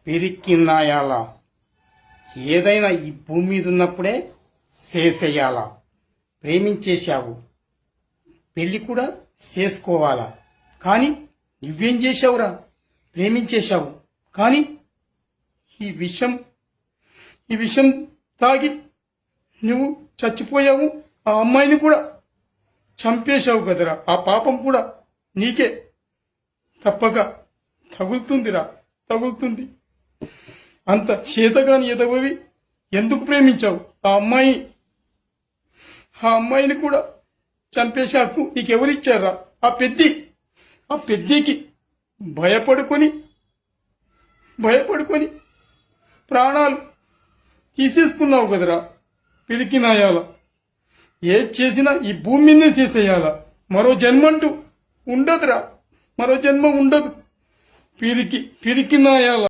పిరికిన్నాయాలా ఏదైనా ఈ భూమి మీద ఉన్నప్పుడే చేసేయాలా. ప్రేమించేశావు, పెళ్లి కూడా చేసుకోవాలా. కానీ నువ్వేం చేశావురా? ప్రేమించేశావు, కానీ ఈ విషం తాగి నువ్వు చచ్చిపోయావు. ఆ అమ్మాయిని కూడా చంపేశావు కదరా. ఆ పాపం కూడా నీకే తప్పక తగులుతుంది. అంత చేతగాని ఎదవవి ఎందుకు ప్రేమించావు? ఆ అమ్మాయిని కూడా చంపేసే హక్కు నీకెవరిచ్చారా? ఆ పెద్దికి భయపడుకొని ప్రాణాలు తీసేసుకున్నావు కదరా. పిరికినాయాల ఏది చేసినా ఈ భూమి మీదనే చేసేయాలా. మరో జన్మంటూ ఉండదురా. మరో జన్మ ఉండదు. పిరికినాయాల.